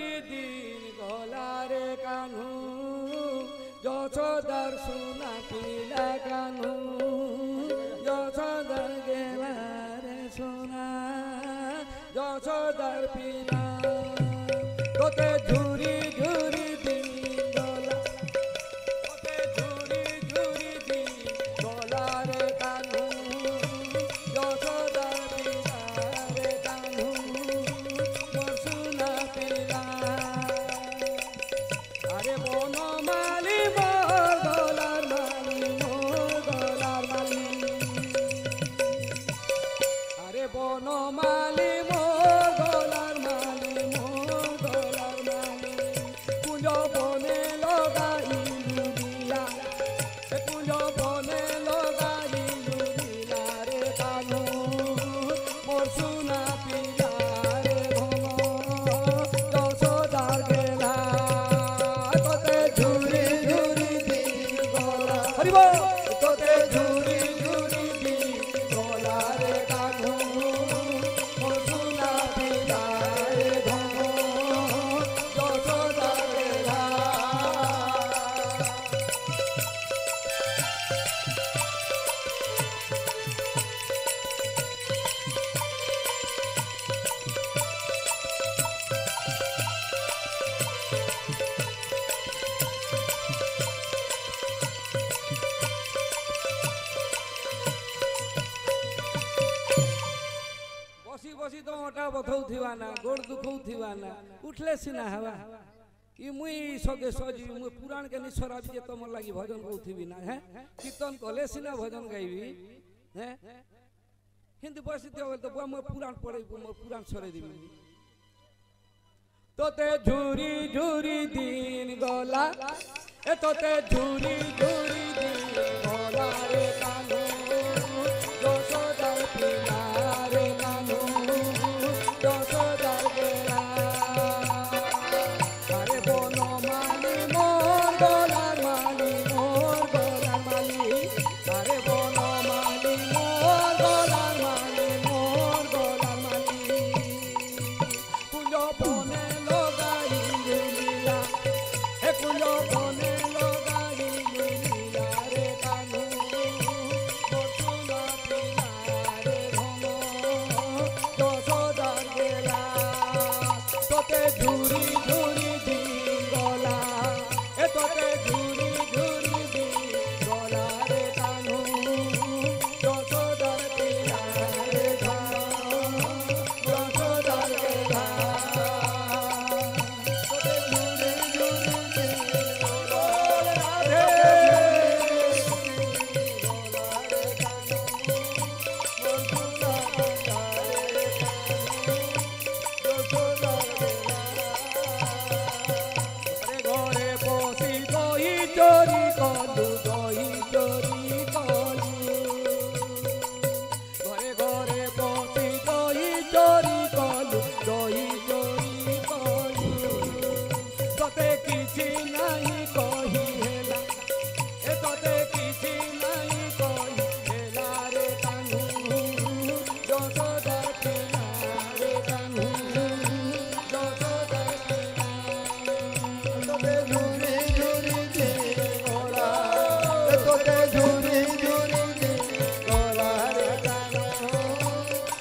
ঝুরি দিন গলারে কানু যশোদার সোনা পিলা কানু যশোদার গেলারে সোনা যশোদার পিলা তোতে ঝুরি ঝুরি দিন গলা তোতে ঝুরি ঝুরি দিন গলারে কানু যশোদার পিলারে কানু মোর সোনা পিলা আরে বনমালী মোর গলার মালি মোর গলার মালি আরে বনমালী মোর গলার মালি মোর গলার মালি কুঞ্জ বনে লগাইলু দিয়া কুঞ্জ বনে লগাইলু দিয়া রে কানু মোর সোনা পিলা রে ভব যশোদার গেলা তোতে ঝুরি ঝুরি দিন গলা হরিব তোতে ঝুরি ঝুরি দিন গলা রে কানু মোর সোনা পিলা রে ভব যশোদার গেলা बसी बसी तो मोटा बथौथिबा ना गोड़ दुखौथिबा ना उठले सिना हवा ई मुई सगे सजी मुई पुराण के निश्वर आबि जे तमर लागि भजन गौथिबी ना हैं कीर्तन कले सिना भजन गाइबी हैं हिंदी बसी तो बोल तो मुई पुराण पढ़े मुई पुराण सरे दिबी तोते झुरी झुरी दिन गला ए तोते झुरी झुरी दिन गला रे कानू यशोदार पिला रे कानू यशोदार गेला আরে বনমালী মোর গলার মালি মোর গলার মালি আরে বনমালী মোর গলার মালি মোর গলার মালি কুঞ্জ বনে লগাইলু লীলা হে কুঞ্জ বনে লগাইলু লীলা রে কানু মোর সোনা পিলা রে ভব যশোদার গেলা তোতে ঝুরি ঝুরি দিন গলা এ তোতে ঝুরি ঝুরি দিন গলা রে কানু যশোদার পিলা রে ভব যশোদার গেলা তোতে ঝুরি ঝুরি দিন গলা রাধে গলা রে কানু মোর সোনা পিলা রে কানু যশোদার গেলা ঘরে বসি দই চরি কলু দই চরি কলু ঘরে ঘরে বসি দই চরি কলু দই চরি কলু তোতে কিছু নাই কহি হেলা এ তোতে কিছু নাই কহি হেলা রে কানু যশোদার পিলা রে কানু যশোদার পিলা তোতে ঝুরি ঝুরি দিন গলা এ তোতে ঝুরি ঝুরি দিন গলা রে কানু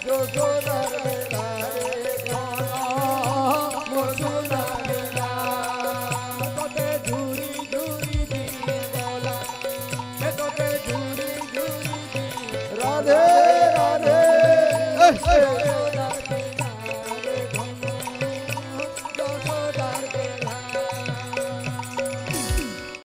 যশোদার পিলা রে কানু মোর সোনা পিলা তোতে ঝুরি ঝুরি দিন গলা এ তোতে ঝুরি ঝুরি দিন রাধে রাধে